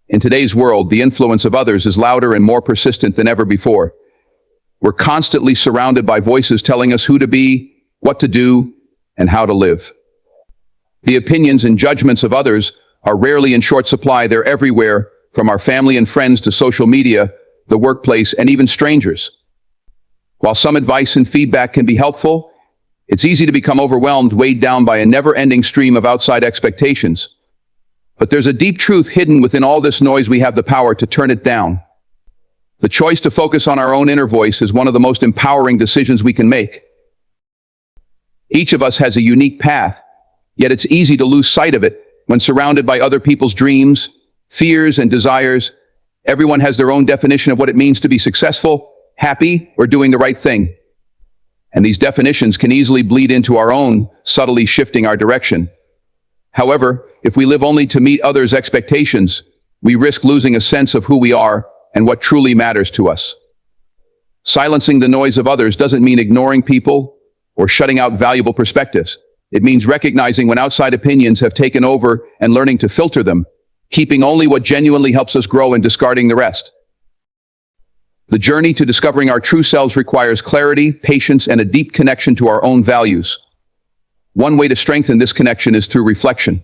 In today's world, the influence of others is louder and more persistent than ever before. We're constantly surrounded by voices telling us who to be, what to do, and how to live. The opinions and judgments of others are rarely in short supply. They're everywhere, from our family and friends to social media, the workplace, and even strangers. While some advice and feedback can be helpful, it's easy to become overwhelmed, weighed down by a never-ending stream of outside expectations. But there's a deep truth hidden within all this noise. We have the power to turn it down. The choice to focus on our own inner voice is one of the most empowering decisions we can make. Each of us has a unique path, yet it's easy to lose sight of it when surrounded by other people's dreams, fears, and desires. Everyone has their own definition of what it means to be successful, happy, or doing the right thing. And these definitions can easily bleed into our own, subtly shifting our direction. However, if we live only to meet others' expectations, we risk losing a sense of who we are and what truly matters to us. Silencing the noise of others doesn't mean ignoring people or shutting out valuable perspectives. It means recognizing when outside opinions have taken over and learning to filter them, keeping only what genuinely helps us grow and discarding the rest. The journey to discovering our true selves requires clarity, patience, and a deep connection to our own values. One way to strengthen this connection is through reflection.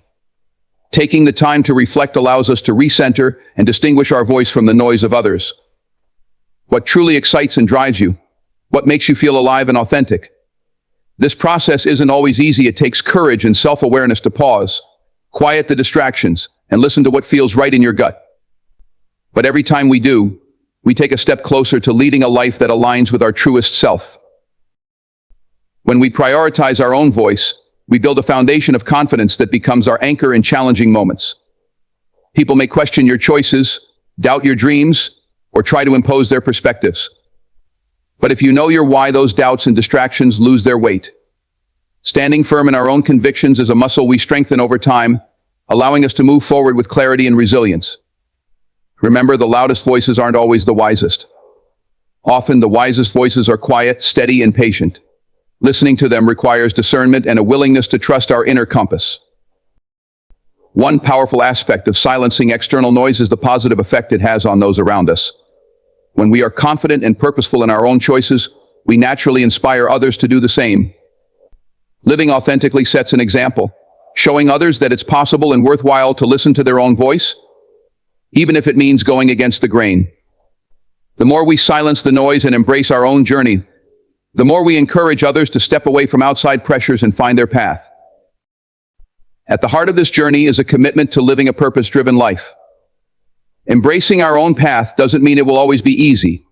Taking the time to reflect allows us to recenter and distinguish our voice from the noise of others. What truly excites and drives you? What makes you feel alive and authentic? This process isn't always easy. It takes courage and self-awareness to pause, quiet the distractions, and listen to what feels right in your gut. But every time we do, we take a step closer to leading a life that aligns with our truest self. When we prioritize our own voice, we build a foundation of confidence that becomes our anchor in challenging moments. People may question your choices, doubt your dreams, or try to impose their perspectives. But if you know your why, those doubts and distractions lose their weight. Standing firm in our own convictions is a muscle we strengthen over time, allowing us to move forward with clarity and resilience. Remember, the loudest voices aren't always the wisest. Often, the wisest voices are quiet, steady, and patient. Listening to them requires discernment and a willingness to trust our inner compass. One powerful aspect of silencing external noise is the positive effect it has on those around us. When we are confident and purposeful in our own choices, we naturally inspire others to do the same. Living authentically sets an example, showing others that it's possible and worthwhile to listen to their own voice, even if it means going against the grain. The more we silence the noise and embrace our own journey, the more we encourage others to step away from outside pressures and find their path. At the heart of this journey is a commitment to living a purpose-driven life. Embracing our own path doesn't mean it will always be easy.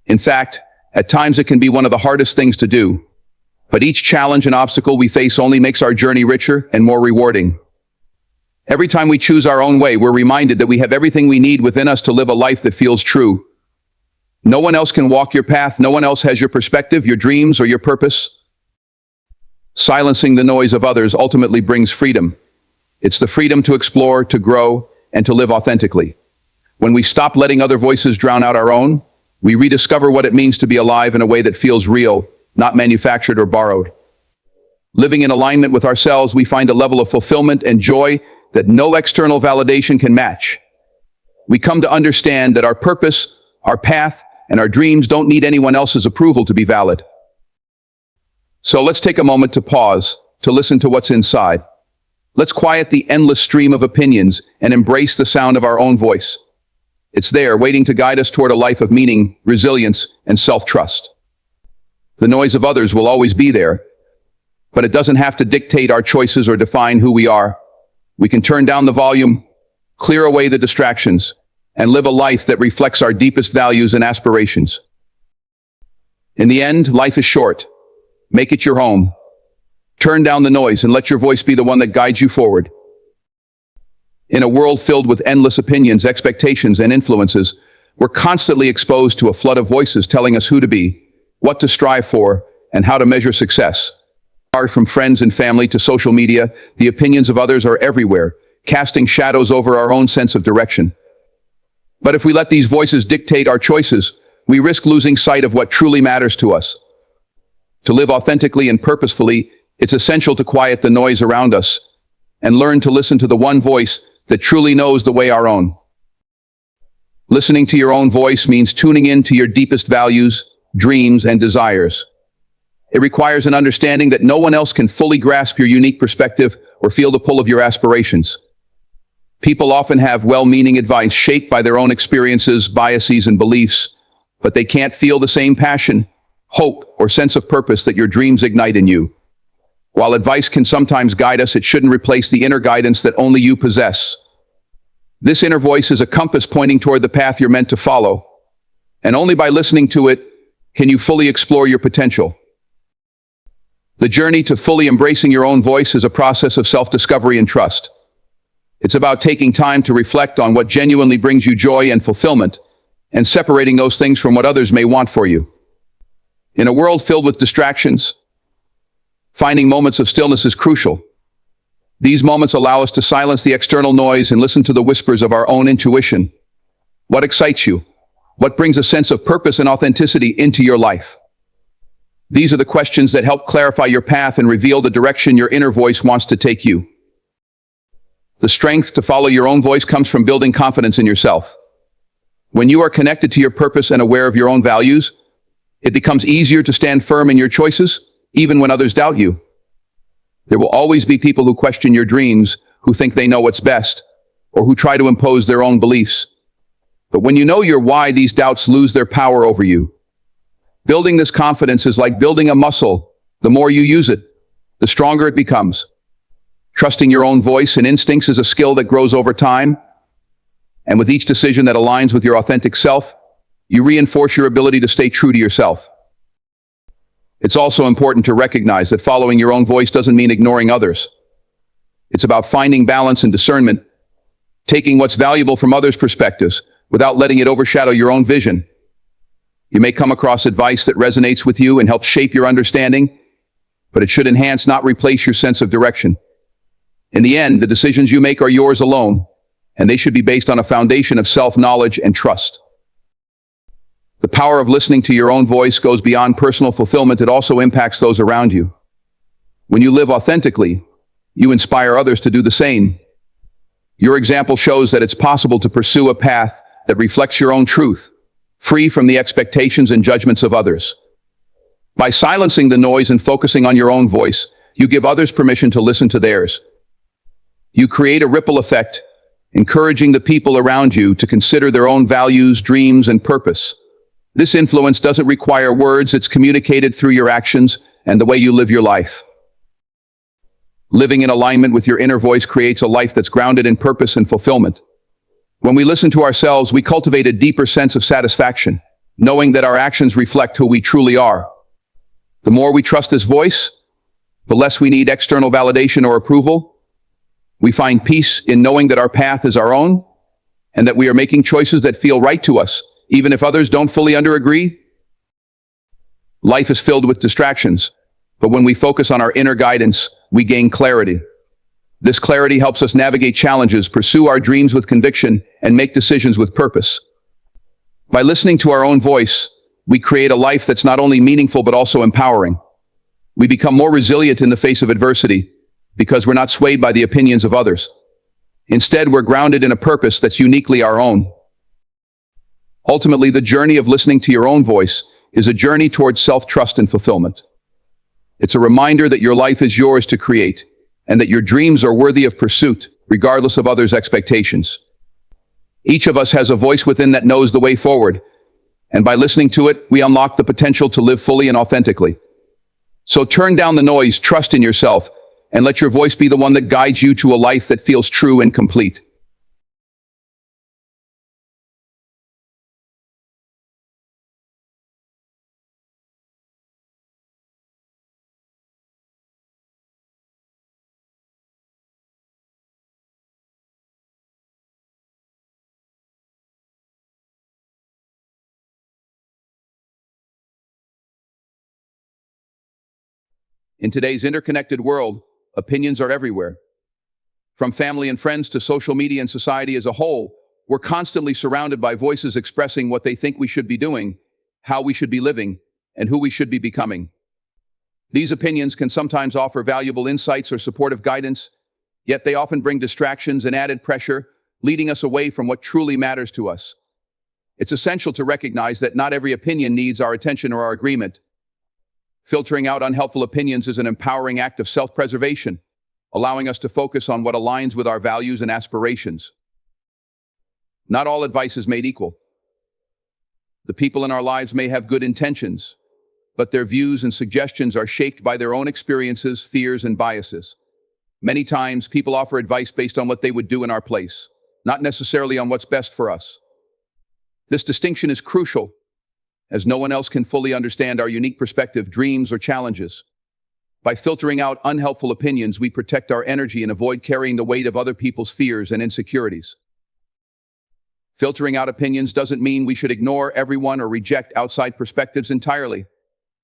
In fact, at times it can be one of the hardest things to do. But each challenge and obstacle we face only makes our journey richer and more rewarding. Every time we choose our own way, we're reminded that we have everything we need within us to live a life that feels true. No one else can walk your path. No one else has your perspective, your dreams, or your purpose. Silencing the noise of others ultimately brings freedom. It's the freedom to explore, to grow, and to live authentically. When we stop letting other voices drown out our own, we rediscover what it means to be alive in a way that feels real, not manufactured or borrowed. Living in alignment with ourselves, we find a level of fulfillment and joy that no external validation can match. We come to understand that our purpose, our path, and our dreams don't need anyone else's approval to be valid. So let's take a moment to pause, to listen to what's inside. Let's quiet the endless stream of opinions and embrace the sound of our own voice. It's there, waiting to guide us toward a life of meaning, resilience, and self-trust. The noise of others will always be there, but it doesn't have to dictate our choices or define who we are. We can turn down the volume, clear away the distractions, and live a life that reflects our deepest values and aspirations. In the end, life is short. Make it your home. Turn down the noise and let your voice be the one that guides you forward. In a world filled with endless opinions, expectations, and influences, we're constantly exposed to a flood of voices telling us who to be, what to strive for, and how to measure success. From friends and family to social media, the opinions of others are everywhere, casting shadows over our own sense of direction. But if we let these voices dictate our choices, we risk losing sight of what truly matters to us. To live authentically and purposefully, it's essential to quiet the noise around us and learn to listen to the one voice that truly knows the way, our own. Listening to your own voice means tuning in to your deepest values, dreams, and desires. It requires an understanding that no one else can fully grasp your unique perspective or feel the pull of your aspirations. People often have well-meaning advice shaped by their own experiences, biases, and beliefs, but they can't feel the same passion, hope, or sense of purpose that your dreams ignite in you. While advice can sometimes guide us, it shouldn't replace the inner guidance that only you possess. This inner voice is a compass pointing toward the path you're meant to follow, and only by listening to it can you fully explore your potential. The journey to fully embracing your own voice is a process of self-discovery and trust. It's about taking time to reflect on what genuinely brings you joy and fulfillment, and separating those things from what others may want for you. In a world filled with distractions, finding moments of stillness is crucial. These moments allow us to silence the external noise and listen to the whispers of our own intuition. What excites you? What brings a sense of purpose and authenticity into your life? These are the questions that help clarify your path and reveal the direction your inner voice wants to take you. The strength to follow your own voice comes from building confidence in yourself. When you are connected to your purpose and aware of your own values, it becomes easier to stand firm in your choices, even when others doubt you. There will always be people who question your dreams, who think they know what's best, or who try to impose their own beliefs. But when you know your why, these doubts lose their power over you. Building this confidence is like building a muscle. The more you use it, the stronger it becomes. Trusting your own voice and instincts is a skill that grows over time. And with each decision that aligns with your authentic self, you reinforce your ability to stay true to yourself. It's also important to recognize that following your own voice doesn't mean ignoring others. It's about finding balance and discernment, taking what's valuable from others' perspectives without letting it overshadow your own vision. You may come across advice that resonates with you and helps shape your understanding, but it should enhance, not replace, your sense of direction. In the end, the decisions you make are yours alone, and they should be based on a foundation of self-knowledge and trust. The power of listening to your own voice goes beyond personal fulfillment. It also impacts those around you. When you live authentically, you inspire others to do the same. Your example shows that it's possible to pursue a path that reflects your own truth, free from the expectations and judgments of others. By silencing the noise and focusing on your own voice, you give others permission to listen to theirs. You create a ripple effect, encouraging the people around you to consider their own values, dreams, and purpose. This influence doesn't require words, it's communicated through your actions and the way you live your life. Living in alignment with your inner voice creates a life that's grounded in purpose and fulfillment. When we listen to ourselves, we cultivate a deeper sense of satisfaction, knowing that our actions reflect who we truly are. The more we trust this voice, the less we need external validation or approval. We find peace in knowing that our path is our own, and that we are making choices that feel right to us, even if others don't fully agree. Life is filled with distractions, but when we focus on our inner guidance, we gain clarity. This clarity helps us navigate challenges, pursue our dreams with conviction, and make decisions with purpose. By listening to our own voice, we create a life that's not only meaningful but also empowering. We become more resilient in the face of adversity because we're not swayed by the opinions of others. Instead, we're grounded in a purpose that's uniquely our own. Ultimately, the journey of listening to your own voice is a journey towards self-trust and fulfillment. It's a reminder that your life is yours to create, and that your dreams are worthy of pursuit, regardless of others' expectations. Each of us has a voice within that knows the way forward, and by listening to it, we unlock the potential to live fully and authentically. So turn down the noise, trust in yourself, and let your voice be the one that guides you to a life that feels true and complete. In today's interconnected world, opinions are everywhere. From family and friends to social media and society as a whole, we're constantly surrounded by voices expressing what they think we should be doing, how we should be living, and who we should be becoming. These opinions can sometimes offer valuable insights or supportive guidance, yet they often bring distractions and added pressure, leading us away from what truly matters to us. It's essential to recognize that not every opinion needs our attention or our agreement. Filtering out unhelpful opinions is an empowering act of self-preservation, allowing us to focus on what aligns with our values and aspirations. Not all advice is made equal. The people in our lives may have good intentions, but their views and suggestions are shaped by their own experiences, fears, and biases. Many times, people offer advice based on what they would do in our place, not necessarily on what's best for us. This distinction is crucial, as no one else can fully understand our unique perspective, dreams, or challenges. By filtering out unhelpful opinions, we protect our energy and avoid carrying the weight of other people's fears and insecurities. Filtering out opinions doesn't mean we should ignore everyone or reject outside perspectives entirely.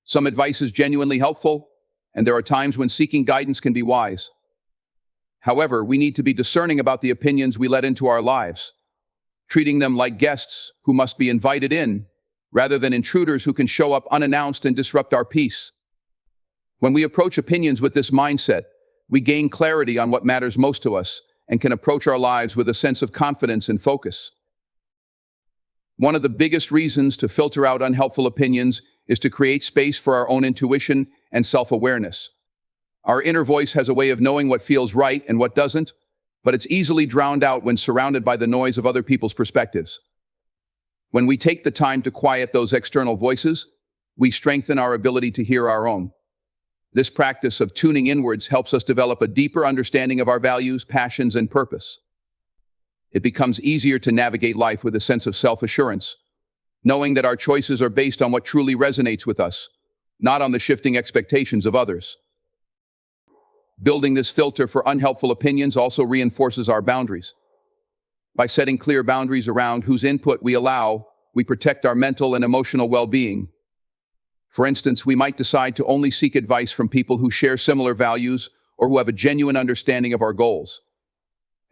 Some advice is genuinely helpful, and there are times when seeking guidance can be wise. However, we need to be discerning about the opinions we let into our lives, treating them like guests who must be invited in, rather than intruders who can show up unannounced and disrupt our peace. When we approach opinions with this mindset, we gain clarity on what matters most to us and can approach our lives with a sense of confidence and focus. One of the biggest reasons to filter out unhelpful opinions is to create space for our own intuition and self-awareness. Our inner voice has a way of knowing what feels right and what doesn't, but it's easily drowned out when surrounded by the noise of other people's perspectives. When we take the time to quiet those external voices, we strengthen our ability to hear our own. This practice of tuning inwards helps us develop a deeper understanding of our values, passions, and purpose. It becomes easier to navigate life with a sense of self-assurance, knowing that our choices are based on what truly resonates with us, not on the shifting expectations of others. Building this filter for unhelpful opinions also reinforces our boundaries. By setting clear boundaries around whose input we allow, we protect our mental and emotional well-being. For instance, we might decide to only seek advice from people who share similar values or who have a genuine understanding of our goals.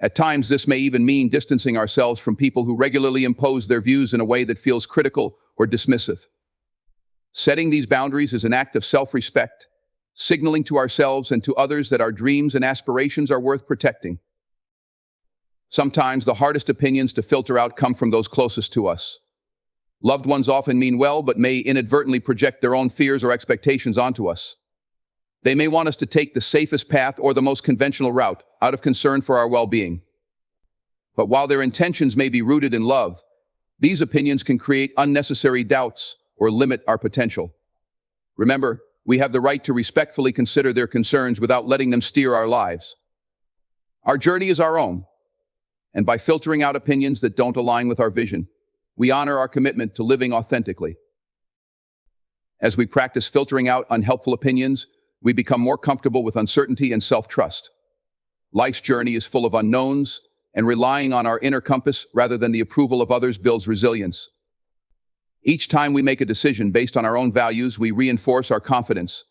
At times, this may even mean distancing ourselves from people who regularly impose their views in a way that feels critical or dismissive. Setting these boundaries is an act of self-respect, signaling to ourselves and to others that our dreams and aspirations are worth protecting. Sometimes the hardest opinions to filter out come from those closest to us. Loved ones often mean well, but may inadvertently project their own fears or expectations onto us. They may want us to take the safest path or the most conventional route, out of concern for our well-being. But while their intentions may be rooted in love, these opinions can create unnecessary doubts or limit our potential. Remember, we have the right to respectfully consider their concerns without letting them steer our lives. Our journey is our own, and by filtering out opinions that don't align with our vision, we honor our commitment to living authentically. As we practice filtering out unhelpful opinions, we become more comfortable with uncertainty and self-trust. Life's journey is full of unknowns, and relying on our inner compass rather than the approval of others builds resilience. Each time we make a decision based on our own values, we reinforce our confidence.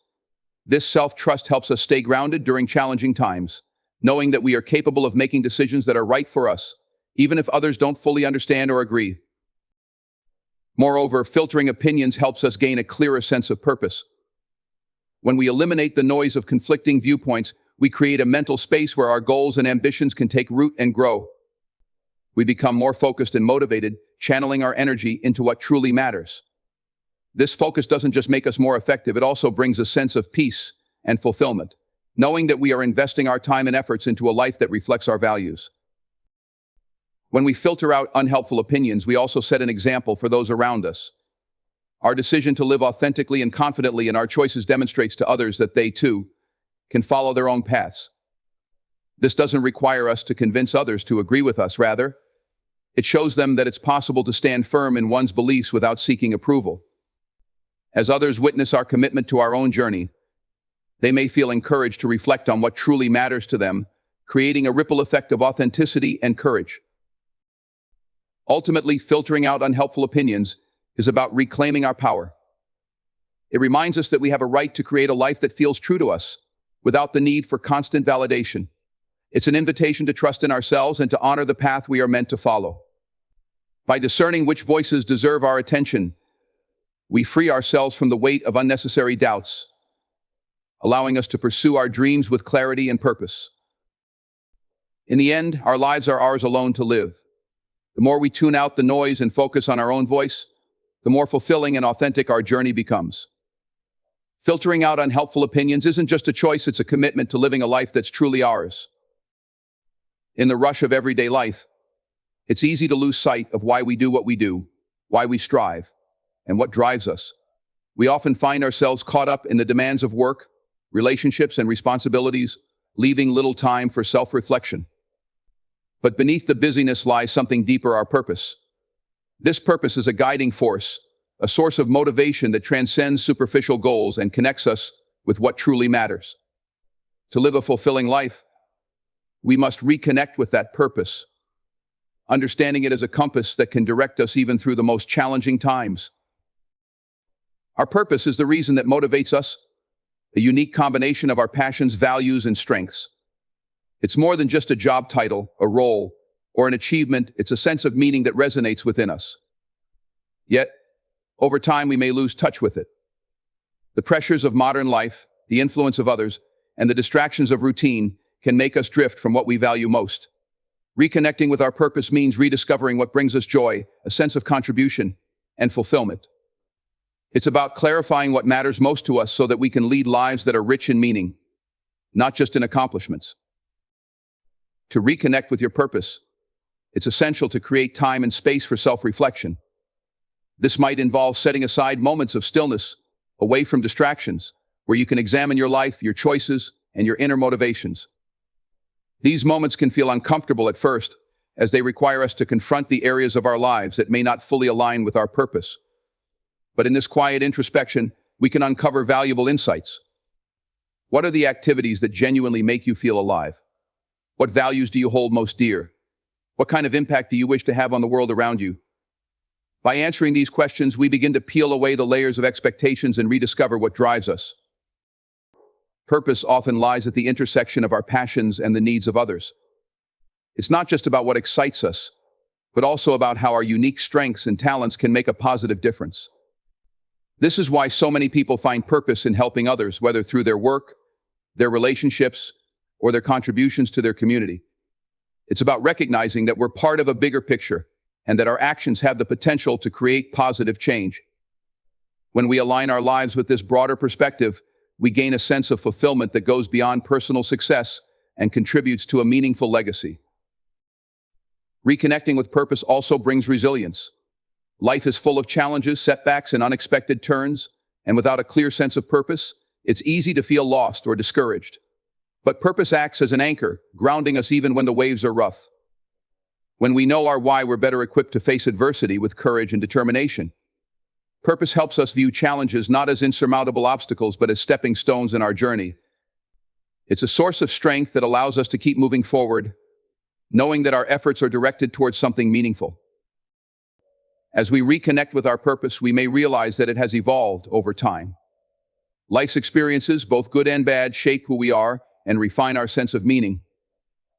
This self-trust helps us stay grounded during challenging times, knowing that we are capable of making decisions that are right for us, even if others don't fully understand or agree. Moreover, filtering opinions helps us gain a clearer sense of purpose. When we eliminate the noise of conflicting viewpoints, we create a mental space where our goals and ambitions can take root and grow. We become more focused and motivated, channeling our energy into what truly matters. This focus doesn't just make us more effective, it also brings a sense of peace and fulfillment, knowing that we are investing our time and efforts into a life that reflects our values. When we filter out unhelpful opinions, we also set an example for those around us. Our decision to live authentically and confidently in our choices demonstrates to others that they, too, can follow their own paths. This doesn't require us to convince others to agree with us. Rather, it shows them that it's possible to stand firm in one's beliefs without seeking approval. As others witness our commitment to our own journey, they may feel encouraged to reflect on what truly matters to them, creating a ripple effect of authenticity and courage. Ultimately, filtering out unhelpful opinions is about reclaiming our power. It reminds us that we have a right to create a life that feels true to us, without the need for constant validation. It's an invitation to trust in ourselves and to honor the path we are meant to follow. By discerning which voices deserve our attention, we free ourselves from the weight of unnecessary doubts, allowing us to pursue our dreams with clarity and purpose. In the end, our lives are ours alone to live. The more we tune out the noise and focus on our own voice, the more fulfilling and authentic our journey becomes. Filtering out unhelpful opinions isn't just a choice, it's a commitment to living a life that's truly ours. In the rush of everyday life, it's easy to lose sight of why we do what we do, why we strive, and what drives us. We often find ourselves caught up in the demands of work, relationships, and responsibilities, leaving little time for self-reflection. But beneath the busyness lies something deeper: our purpose. This purpose is a guiding force, a source of motivation that transcends superficial goals and connects us with what truly matters. To live a fulfilling life, we must reconnect with that purpose, understanding it as a compass that can direct us even through the most challenging times. Our purpose is the reason that motivates us, a unique combination of our passions, values, and strengths. It's more than just a job title, a role, or an achievement. It's a sense of meaning that resonates within us. Yet, over time, we may lose touch with it. The pressures of modern life, the influence of others, and the distractions of routine can make us drift from what we value most. Reconnecting with our purpose means rediscovering what brings us joy, a sense of contribution, and fulfillment. It's about clarifying what matters most to us so that we can lead lives that are rich in meaning, not just in accomplishments. To reconnect with your purpose, it's essential to create time and space for self-reflection. This might involve setting aside moments of stillness, away from distractions, where you can examine your life, your choices, and your inner motivations. These moments can feel uncomfortable at first, as they require us to confront the areas of our lives that may not fully align with our purpose. But in this quiet introspection, we can uncover valuable insights. What are the activities that genuinely make you feel alive? What values do you hold most dear? What kind of impact do you wish to have on the world around you? By answering these questions, we begin to peel away the layers of expectations and rediscover what drives us. Purpose often lies at the intersection of our passions and the needs of others. It's not just about what excites us, but also about how our unique strengths and talents can make a positive difference. This is why so many people find purpose in helping others, whether through their work, their relationships, or their contributions to their community. It's about recognizing that we're part of a bigger picture and that our actions have the potential to create positive change. When we align our lives with this broader perspective, we gain a sense of fulfillment that goes beyond personal success and contributes to a meaningful legacy. Reconnecting with purpose also brings resilience. Life is full of challenges, setbacks, and unexpected turns, and without a clear sense of purpose, it's easy to feel lost or discouraged. But purpose acts as an anchor, grounding us even when the waves are rough. When we know our why, we're better equipped to face adversity with courage and determination. Purpose helps us view challenges not as insurmountable obstacles, but as stepping stones in our journey. It's a source of strength that allows us to keep moving forward, knowing that our efforts are directed towards something meaningful. As we reconnect with our purpose, we may realize that it has evolved over time. Life's experiences, both good and bad, shape who we are and refine our sense of meaning.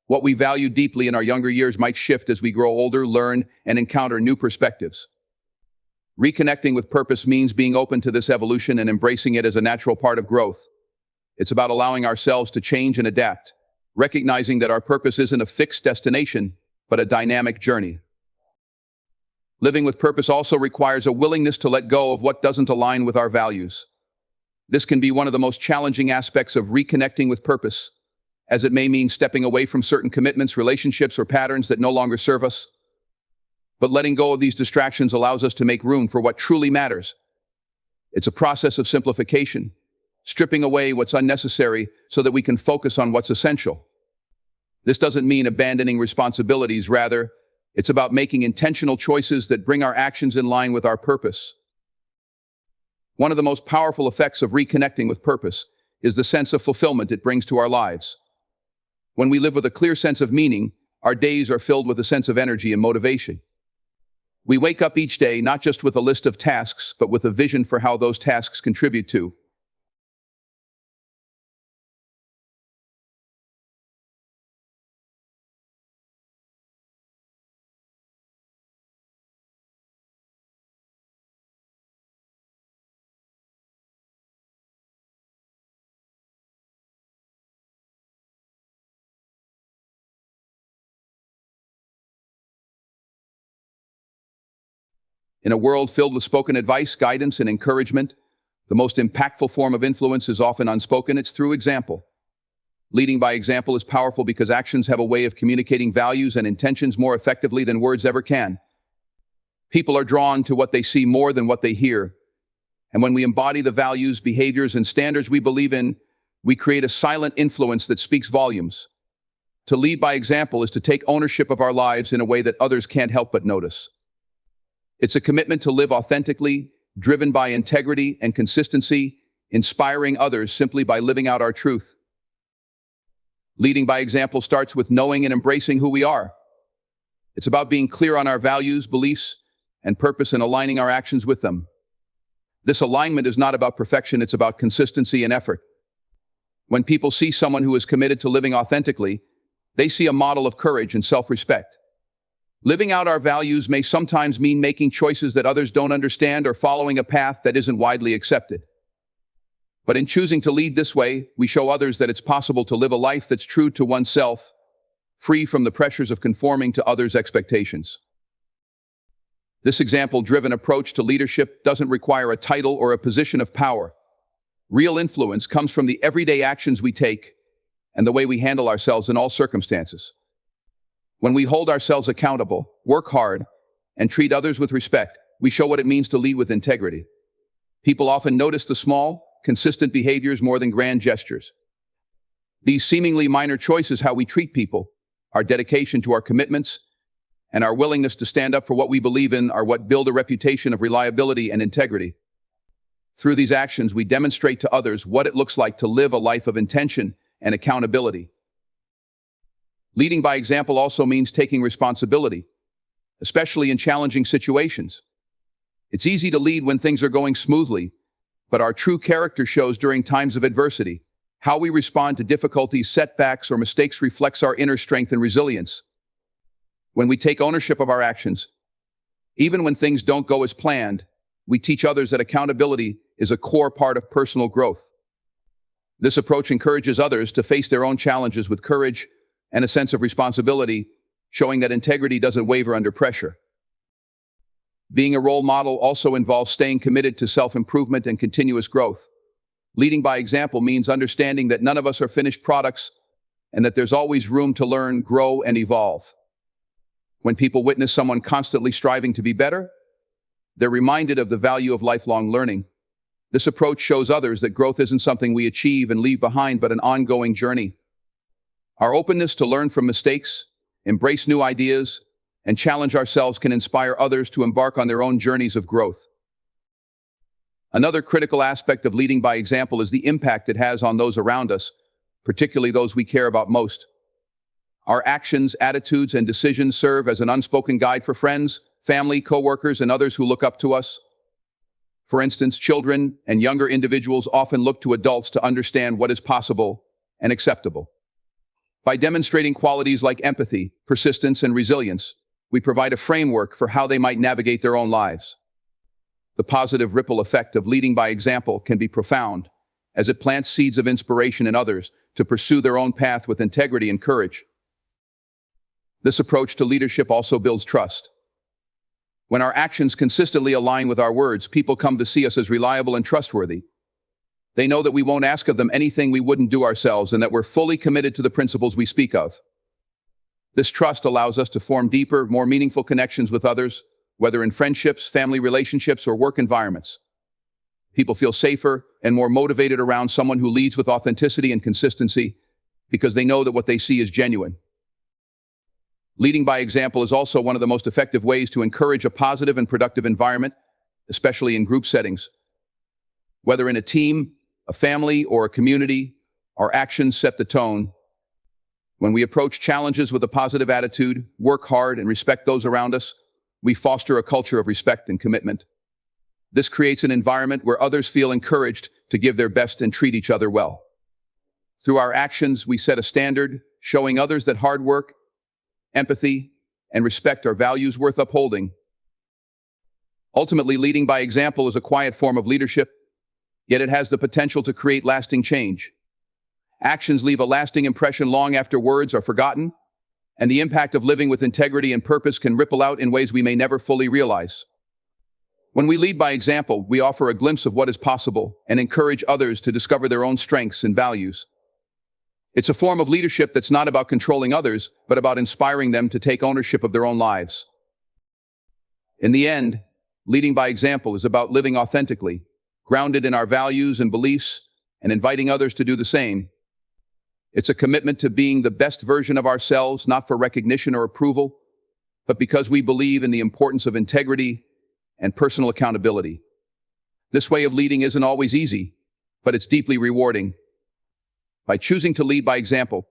What we value deeply in our younger years might shift as we grow older, learn, and encounter new perspectives. Reconnecting with purpose means being open to this evolution and embracing it as a natural part of growth. It's about allowing ourselves to change and adapt, recognizing that our purpose isn't a fixed destination, but a dynamic journey. Living with purpose also requires a willingness to let go of what doesn't align with our values. This can be one of the most challenging aspects of reconnecting with purpose, as it may mean stepping away from certain commitments, relationships, or patterns that no longer serve us. But letting go of these distractions allows us to make room for what truly matters. It's a process of simplification, stripping away what's unnecessary so that we can focus on what's essential. This doesn't mean abandoning responsibilities. Rather, it's about making intentional choices that bring our actions in line with our purpose. One of the most powerful effects of reconnecting with purpose is the sense of fulfillment it brings to our lives. When we live with a clear sense of meaning, our days are filled with a sense of energy and motivation. We wake up each day not just with a list of tasks, but with a vision for how those tasks contribute to In a world filled with spoken advice, guidance, and encouragement, the most impactful form of influence is often unspoken. It's through example. Leading by example is powerful because actions have a way of communicating values and intentions more effectively than words ever can. People are drawn to what they see more than what they hear. And when we embody the values, behaviors, and standards we believe in, we create a silent influence that speaks volumes. To lead by example is to take ownership of our lives in a way that others can't help but notice. It's a commitment to live authentically, driven by integrity and consistency, inspiring others simply by living out our truth. Leading by example starts with knowing and embracing who we are. It's about being clear on our values, beliefs, and purpose and aligning our actions with them. This alignment is not about perfection, it's about consistency and effort. When people see someone who is committed to living authentically, they see a model of courage and self-respect. Living out our values may sometimes mean making choices that others don't understand or following a path that isn't widely accepted. But in choosing to lead this way, we show others that it's possible to live a life that's true to oneself, free from the pressures of conforming to others' expectations. This example-driven approach to leadership doesn't require a title or a position of power. Real influence comes from the everyday actions we take and the way we handle ourselves in all circumstances. When we hold ourselves accountable, work hard, and treat others with respect, we show what it means to lead with integrity. People often notice the small, consistent behaviors more than grand gestures. These seemingly minor choices, how we treat people, our dedication to our commitments, and our willingness to stand up for what we believe in are what build a reputation of reliability and integrity. Through these actions, we demonstrate to others what it looks like to live a life of intention and accountability. Leading by example also means taking responsibility, especially in challenging situations. It's easy to lead when things are going smoothly, but our true character shows during times of adversity. How we respond to difficulties, setbacks, or mistakes reflects our inner strength and resilience. When we take ownership of our actions, even when things don't go as planned, we teach others that accountability is a core part of personal growth. This approach encourages others to face their own challenges with courage and a sense of responsibility, showing that integrity doesn't waver under pressure. Being a role model also involves staying committed to self-improvement and continuous growth. Leading by example means understanding that none of us are finished products and that there's always room to learn, grow, and evolve. When people witness someone constantly striving to be better, they're reminded of the value of lifelong learning. This approach shows others that growth isn't something we achieve and leave behind, but an ongoing journey. Our openness to learn from mistakes, embrace new ideas, and challenge ourselves can inspire others to embark on their own journeys of growth. Another critical aspect of leading by example is the impact it has on those around us, particularly those we care about most. Our actions, attitudes, and decisions serve as an unspoken guide for friends, family, coworkers, and others who look up to us. For instance, children and younger individuals often look to adults to understand what is possible and acceptable. By demonstrating qualities like empathy, persistence, and resilience, we provide a framework for how they might navigate their own lives. The positive ripple effect of leading by example can be profound, as it plants seeds of inspiration in others to pursue their own path with integrity and courage. This approach to leadership also builds trust. When our actions consistently align with our words, people come to see us as reliable and trustworthy. They know that we won't ask of them anything we wouldn't do ourselves and that we're fully committed to the principles we speak of. This trust allows us to form deeper, more meaningful connections with others, whether in friendships, family relationships, or work environments. People feel safer and more motivated around someone who leads with authenticity and consistency because they know that what they see is genuine. Leading by example is also one of the most effective ways to encourage a positive and productive environment, especially in group settings. Whether in a team, a family, or a community, our actions set the tone. When we approach challenges with a positive attitude, work hard, and respect those around us, we foster a culture of respect and commitment. This creates an environment where others feel encouraged to give their best and treat each other well. Through our actions, we set a standard, showing others that hard work, empathy, and respect are values worth upholding. Ultimately, leading by example is a quiet form of leadership, yet it has the potential to create lasting change. Actions leave a lasting impression long after words are forgotten, and the impact of living with integrity and purpose can ripple out in ways we may never fully realize. When we lead by example, we offer a glimpse of what is possible and encourage others to discover their own strengths and values. It's a form of leadership that's not about controlling others, but about inspiring them to take ownership of their own lives. In the end, leading by example is about living authentically, grounded in our values and beliefs, and inviting others to do the same. It's a commitment to being the best version of ourselves, not for recognition or approval, but because we believe in the importance of integrity and personal accountability. This way of leading isn't always easy, but it's deeply rewarding. By choosing to lead by example,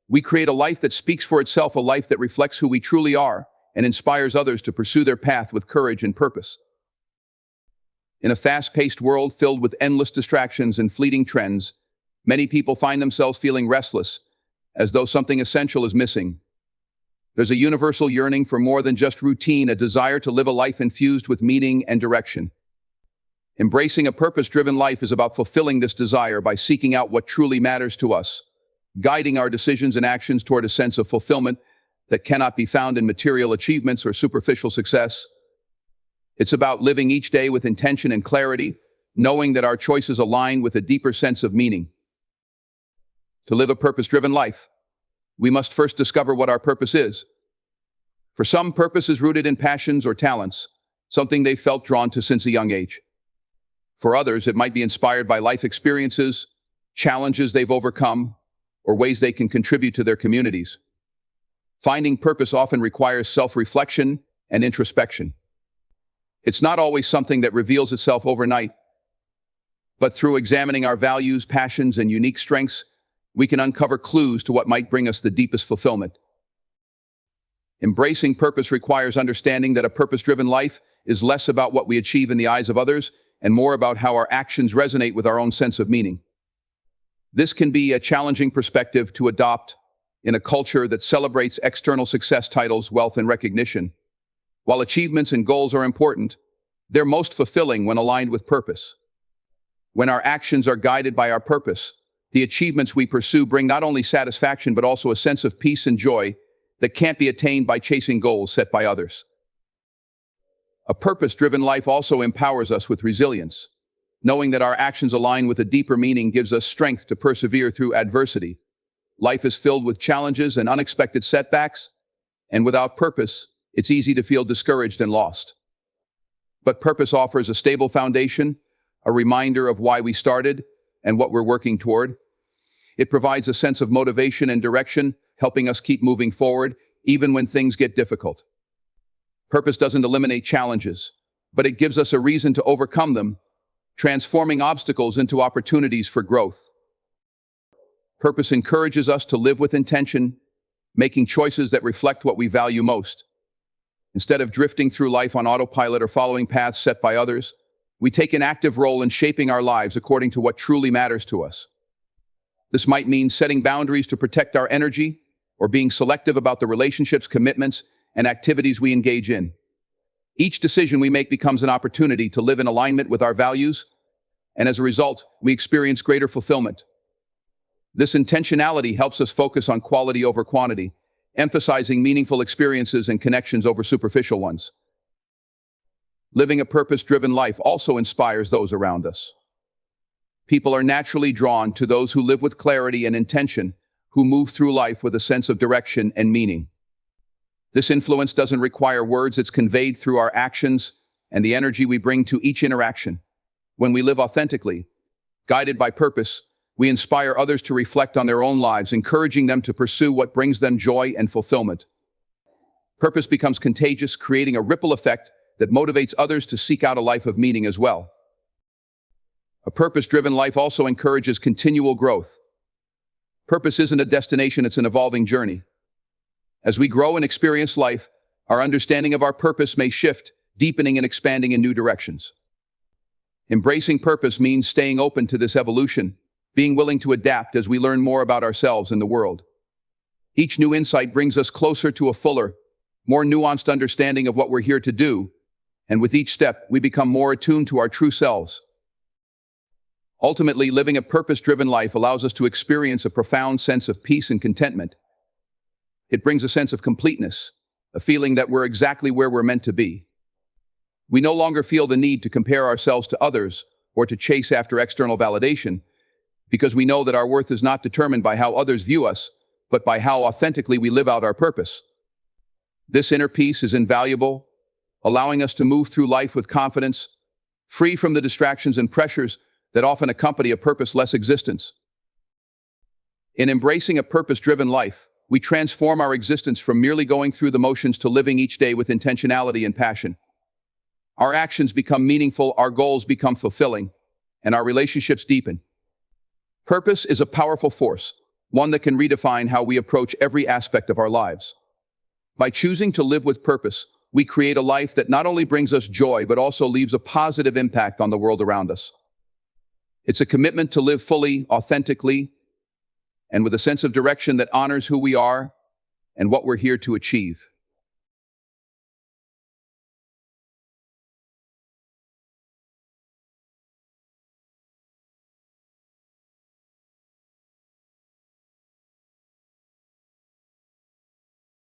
we create a life that speaks for itself, a life that reflects who we truly are and inspires others to pursue their path with courage and purpose. In a fast-paced world filled with endless distractions and fleeting trends, many people find themselves feeling restless, as though something essential is missing. There's a universal yearning for more than just routine, a desire to live a life infused with meaning and direction. Embracing a purpose-driven life is about fulfilling this desire by seeking out what truly matters to us, guiding our decisions and actions toward a sense of fulfillment that cannot be found in material achievements or superficial success. It's about living each day with intention and clarity, knowing that our choices align with a deeper sense of meaning. To live a purpose-driven life, we must first discover what our purpose is. For some, purpose is rooted in passions or talents, something they've felt drawn to since a young age. For others, it might be inspired by life experiences, challenges they've overcome, or ways they can contribute to their communities. Finding purpose often requires self-reflection and introspection. It's not always something that reveals itself overnight, but through examining our values, passions, and unique strengths, we can uncover clues to what might bring us the deepest fulfillment. Embracing purpose requires understanding that a purpose-driven life is less about what we achieve in the eyes of others and more about how our actions resonate with our own sense of meaning. This can be a challenging perspective to adopt in a culture that celebrates external success, titles, wealth, and recognition. While achievements and goals are important, they're most fulfilling when aligned with purpose. When our actions are guided by our purpose, the achievements we pursue bring not only satisfaction but also a sense of peace and joy that can't be attained by chasing goals set by others. A purpose-driven life also empowers us with resilience. Knowing that our actions align with a deeper meaning gives us strength to persevere through adversity. Life is filled with challenges and unexpected setbacks, and without purpose, it's easy to feel discouraged and lost. But purpose offers a stable foundation, a reminder of why we started and what we're working toward. It provides a sense of motivation and direction, helping us keep moving forward, even when things get difficult. Purpose doesn't eliminate challenges, but it gives us a reason to overcome them, transforming obstacles into opportunities for growth. Purpose encourages us to live with intention, making choices that reflect what we value most. Instead of drifting through life on autopilot or following paths set by others, we take an active role in shaping our lives according to what truly matters to us. This might mean setting boundaries to protect our energy, or being selective about the relationships, commitments, and activities we engage in. Each decision we make becomes an opportunity to live in alignment with our values, and as a result, we experience greater fulfillment. This intentionality helps us focus on quality over quantity, emphasizing meaningful experiences and connections over superficial ones. Living a purpose-driven life also inspires those around us. People are naturally drawn to those who live with clarity and intention, who move through life with a sense of direction and meaning. This influence doesn't require words, it's conveyed through our actions and the energy we bring to each interaction. When we live authentically, guided by purpose, we inspire others to reflect on their own lives, encouraging them to pursue what brings them joy and fulfillment. Purpose becomes contagious, creating a ripple effect that motivates others to seek out a life of meaning as well. A purpose-driven life also encourages continual growth. Purpose isn't a destination, it's an evolving journey. As we grow and experience life, our understanding of our purpose may shift, deepening and expanding in new directions. Embracing purpose means staying open to this evolution, being willing to adapt as we learn more about ourselves and the world. Each new insight brings us closer to a fuller, more nuanced understanding of what we're here to do, and with each step, we become more attuned to our true selves. Ultimately, living a purpose-driven life allows us to experience a profound sense of peace and contentment. It brings a sense of completeness, a feeling that we're exactly where we're meant to be. We no longer feel the need to compare ourselves to others or to chase after external validation, because we know that our worth is not determined by how others view us, but by how authentically we live out our purpose. This inner peace is invaluable, allowing us to move through life with confidence, free from the distractions and pressures that often accompany a purposeless existence. In embracing a purpose-driven life, we transform our existence from merely going through the motions to living each day with intentionality and passion. Our actions become meaningful, our goals become fulfilling, and our relationships deepen. Purpose is a powerful force, one that can redefine how we approach every aspect of our lives. By choosing to live with purpose, we create a life that not only brings us joy, but also leaves a positive impact on the world around us. It's a commitment to live fully, authentically, and with a sense of direction that honors who we are and what we're here to achieve.